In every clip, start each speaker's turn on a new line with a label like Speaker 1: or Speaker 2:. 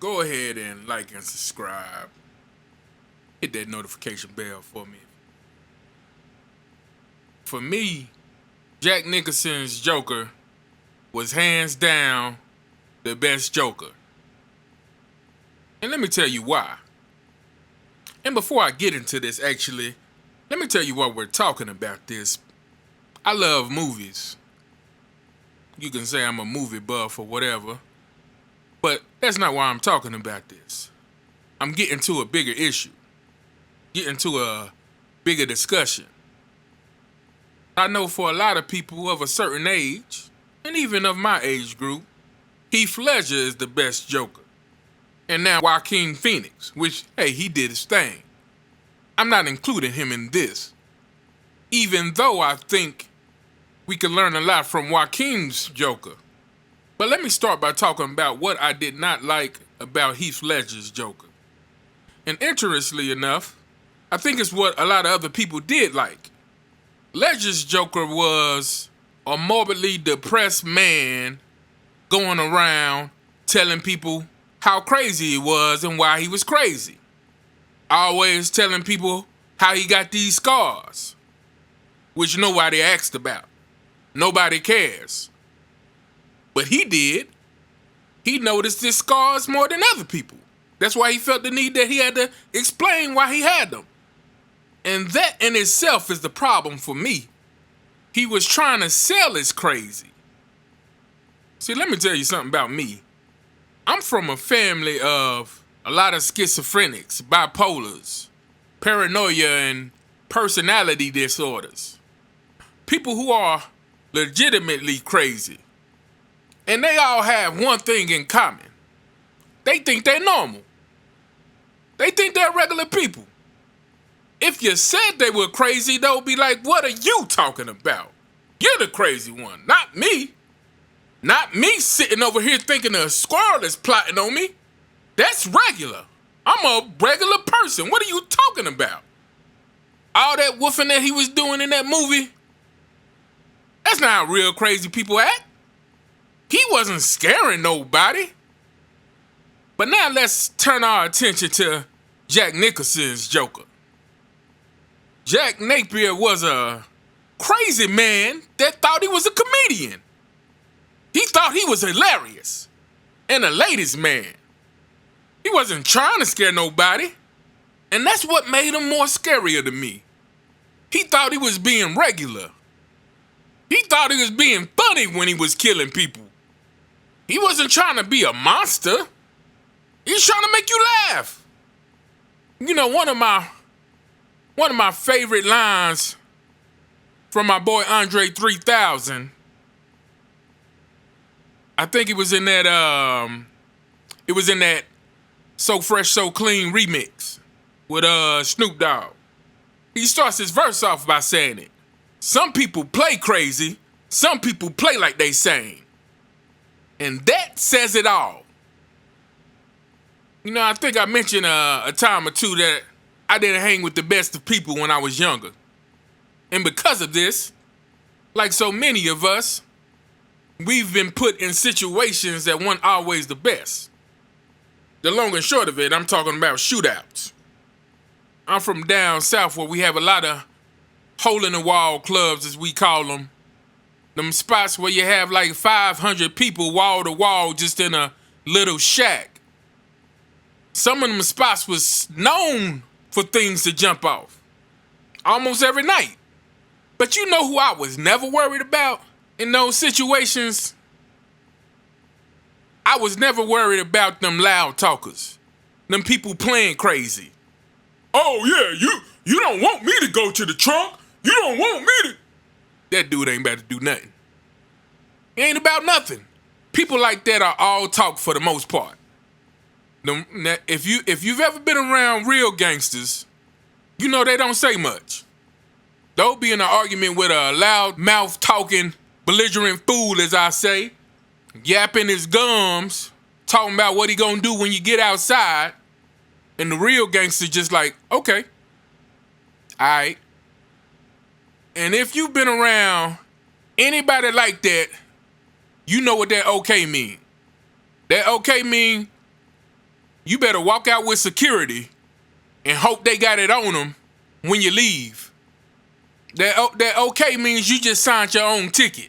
Speaker 1: go ahead and like and subscribe. Hit that notification bell for me. For me, Jack Nicholson's Joker was hands down the best Joker. And let me tell you why. And before I get into this, actually, let me tell you why we're talking about this. I love movies. You can say I'm a movie buff or whatever, but that's not why I'm talking about this. I'm getting to a bigger issue, getting to a bigger discussion. I know for a lot of people of a certain age, and even of my age group, Heath Ledger is the best Joker. And now Joaquin Phoenix, which, hey, he did his thing. I'm not including him in this, even though I think we can learn a lot from Joaquin's Joker. But let me start by talking about what I did not like about Heath Ledger's Joker. And interestingly enough, I think it's what a lot of other people did like. Ledger's Joker was a morbidly depressed man going around telling people how crazy he was and why he was crazy. Always telling people how he got these scars, which nobody asked about. Nobody cares. But he did. He noticed his scars more than other people. That's why he felt the need that he had to explain why he had them. And that in itself is the problem for me. He was trying to sell his crazy. See, let me tell you something about me. I'm from a family of a lot of schizophrenics, bipolars, paranoia, and personality disorders. People who are legitimately crazy. And they all have one thing in common. They think they're normal. They think they're regular people. If you said they were crazy, they'll be like, what are you talking about? You're the crazy one, not me. Not me sitting over here thinking a squirrel is plotting on me. That's regular. I'm a regular person. What are you talking about? All that woofing that he was doing in that movie, that's not how real crazy people act. He wasn't scaring nobody. But now let's turn our attention to Jack Nicholson's Joker. Jack Napier was a crazy man that thought he was a comedian. He thought he was hilarious and a ladies' man. He wasn't trying to scare nobody, and that's what made him more scarier to me. He thought he was being regular. He thought he was being funny when he was killing people. He wasn't trying to be a monster. He was trying to make you laugh. You know, one of my favorite lines from my boy Andre 3000. I think it was in that So Fresh, So Clean remix with Snoop Dogg. He starts his verse off by saying it. Some people play crazy, some people play like they sane. And that says it all. You know, I think I mentioned a time or two that I didn't hang with the best of people when I was younger. And because of this, like so many of us, we've been put in situations that weren't always the best. The long and short of it, I'm talking about shootouts. I'm from down south where we have a lot of hole-in-the-wall clubs, as we call them. Them spots where you have like 500 people wall to wall just in a little shack. Some of them spots was known for things to jump off. Almost every night. But you know who I was never worried about in those situations? I was never worried about them loud talkers. Them people playing crazy. Oh yeah, you don't want me to go to the trunk. You don't want me to. That dude ain't about to do nothing. He ain't about nothing. People like that are all talk for the most part. If you've ever been around real gangsters, you know they don't say much. They'll be in an argument with a loud mouth talking, belligerent fool, as I say, yapping his gums, talking about what he gonna do when you get outside, and the real gangster just like, okay, alright. And if you've been around anybody like that, you know what that okay mean. That okay mean you better walk out with security and hope they got it on them when you leave. That okay means you just signed your own ticket.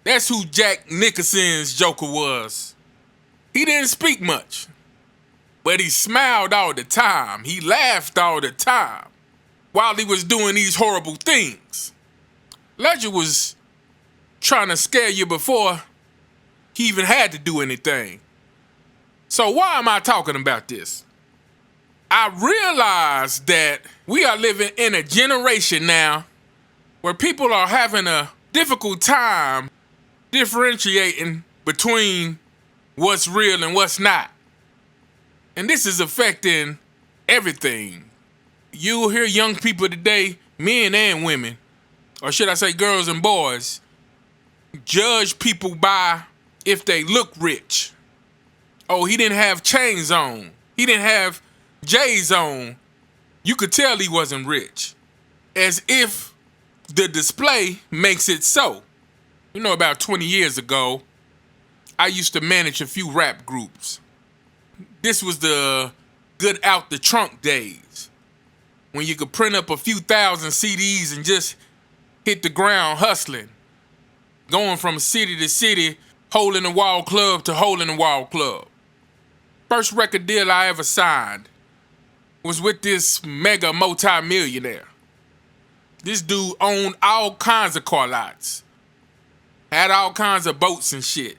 Speaker 1: That's who Jack Nickerson's Joker was. He didn't speak much, but he smiled all the time. He laughed all the time while he was doing these horrible things. Ledger was trying to scare you before he even had to do anything. So why am I talking about this? I realize that we are living in a generation now where people are having a difficult time differentiating between what's real and what's not. And this is affecting everything. You'll hear young people today, men and women, or should I say girls and boys, judge people by if they look rich. Oh, he didn't have chains on. He didn't have J's on. You could tell he wasn't rich. As if the display makes it so. You know, about 20 years ago, I used to manage a few rap groups. This was the good out the trunk days, when you could print up a few thousand CDs and just hit the ground hustling, going from city to city, hole in the wall club to hole in the wall club. First record deal I ever signed was with this mega multi-millionaire. This dude owned all kinds of car lots, had all kinds of boats and shit.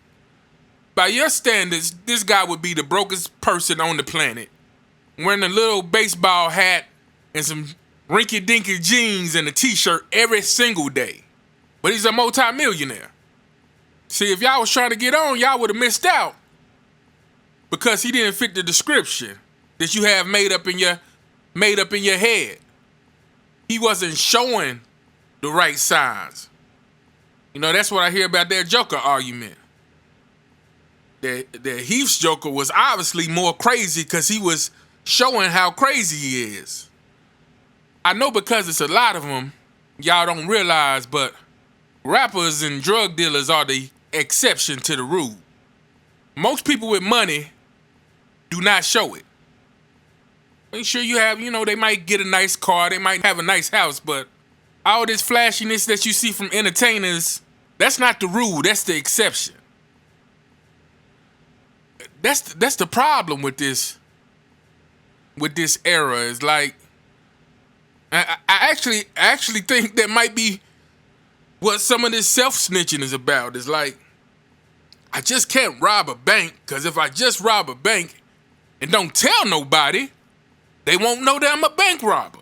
Speaker 1: By your standards, this guy would be the brokest person on the planet, wearing a little baseball hat and some rinky-dinky jeans and a t-shirt every single day. But he's a multi-millionaire. See, if y'all was trying to get on, y'all would have missed out, because he didn't fit the description that you have made up in your head. He wasn't showing the right signs. You know, that's what I hear about that Joker argument. That Heath's Joker was obviously more crazy because he was showing how crazy he is. I know, because it's a lot of them, y'all don't realize, but rappers and drug dealers are the exception to the rule. Most people with money do not show it. Make sure you have, they might get a nice car, they might have a nice house, but all this flashiness that you see from entertainers, that's not the rule, that's the exception. That's the problem with this era. Is like, I actually think that might be what some of this self-snitching is about. Is like, I just can't rob a bank, because if I just rob a bank and don't tell nobody, they won't know that I'm a bank robber.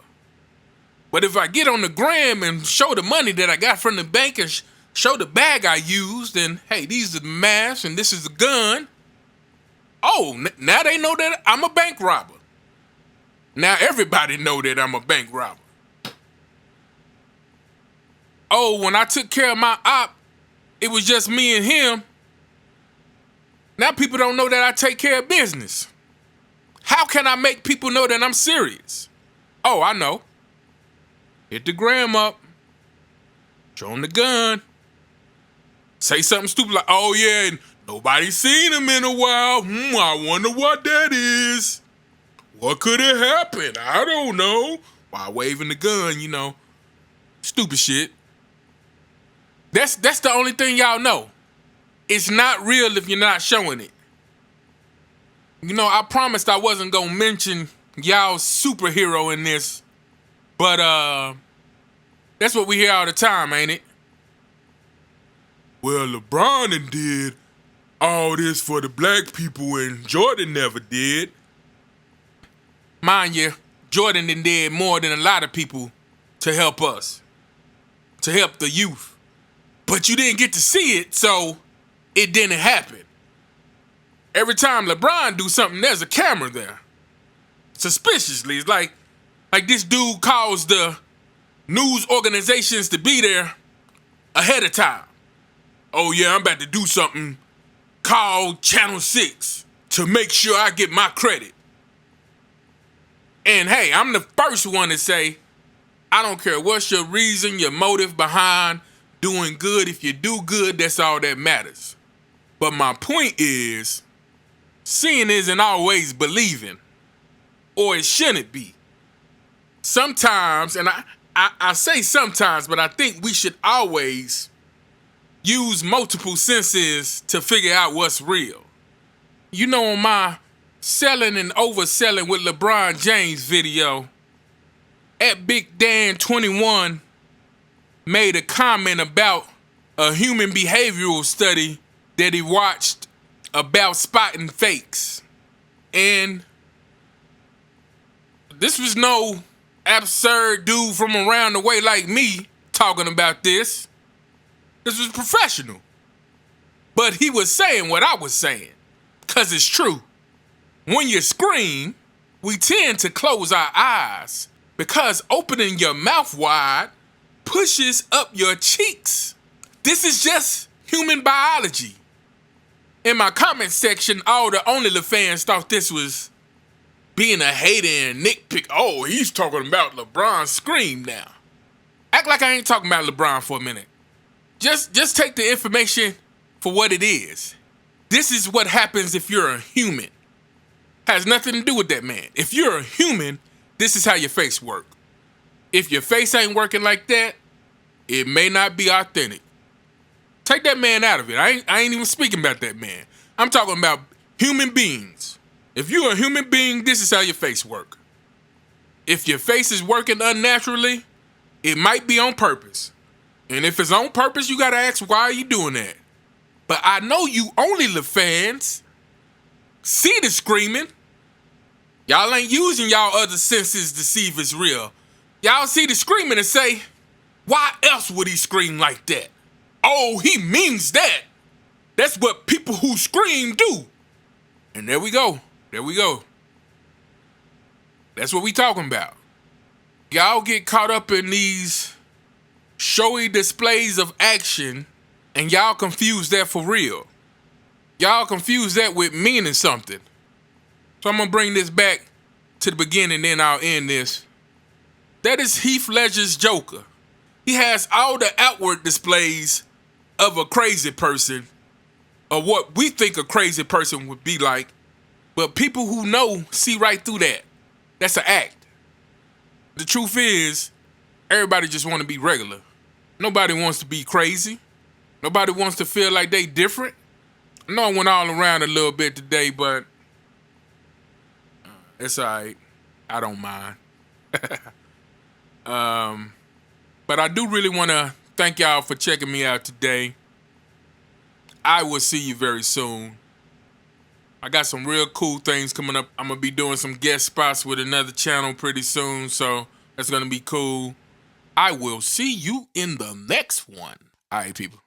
Speaker 1: But if I get on the gram and show the money that I got from the bank and show the bag I used, and hey, these are the masks and this is the gun. Oh, now they know that I'm a bank robber. Now everybody know that I'm a bank robber. Oh, when I took care of my op, it was just me and him. Now people don't know that I take care of business. How can I make people know that I'm serious? Oh, I know. Hit the gram up. Show them the gun. Say something stupid like, oh yeah, nobody's seen him in a while. I wonder what that is. What could have happened? I don't know. While waving the gun, stupid shit. That's the only thing y'all know. It's not real if you're not showing it. I promised I wasn't going to mention y'all's superhero in this, but that's what we hear all the time, ain't it? Well, LeBron done did all this for the black people and Jordan never did. Mind you, Jordan done did more than a lot of people to help us, to help the youth. But you didn't get to see it, so it didn't happen. Every time LeBron do something, there's a camera there. Suspiciously. It's like this dude calls the news organizations to be there ahead of time. Oh yeah, I'm about to do something. Call Channel 6 to make sure I get my credit. And hey, I'm the first one to say, I don't care what's your reason, your motive behind doing good. If you do good, that's all that matters. But my point is, seeing isn't always believing, or it shouldn't be. Sometimes, and I say sometimes, but I think we should always use multiple senses to figure out what's real. You know, on my selling and overselling with LeBron James video, at Big Dan 21 made a comment about a human behavioral study that he watched about spotting fakes. And this was no absurd dude from around the way like me talking about this. This was professional. But he was saying what I was saying, because it's true. When you scream, we tend to close our eyes because opening your mouth wide pushes up your cheeks. This is just human biology. In my comment section, all the OnlyFans fans thought this was being a hater and nitpick. Oh, he's talking about LeBron scream now. Act like I ain't talking about LeBron for a minute. Just take the information for what it is. This is what happens if you're a human. Has nothing to do with that man. If you're a human, this is how your face work. If your face ain't working like that, it may not be authentic. Take that man out of it. I ain't even speaking about that man. I'm talking about human beings. If you're a human being, this is how your face work. If your face is working unnaturally, it might be on purpose. And if it's on purpose, you gotta ask, why are you doing that? But I know you OnlyFans fans see the screaming. Y'all ain't using y'all other senses to see if it's real. Y'all see the screaming and say, why else would he scream like that? Oh, he means that. That's what people who scream do. And there we go. There we go. That's what we talking about. Y'all get caught up in these showy displays of action and y'all confuse that for real. Y'all confuse that with meaning something. So I'm going to bring this back to the beginning, then I'll end this. That is Heath Ledger's Joker. He has all the outward displays of a crazy person, or what we think a crazy person would be like, but people who know see right through that. That's an act. The truth is, everybody just want to be regular. Nobody wants to be crazy. Nobody wants to feel like they different. I know I went all around a little bit today, but it's all right. I don't mind. But I do really want to thank y'all for checking me out today. I will see you very soon. I got some real cool things coming up. I'm going to be doing some guest spots with another channel pretty soon, so that's going to be cool. I will see you in the next one. All right, people.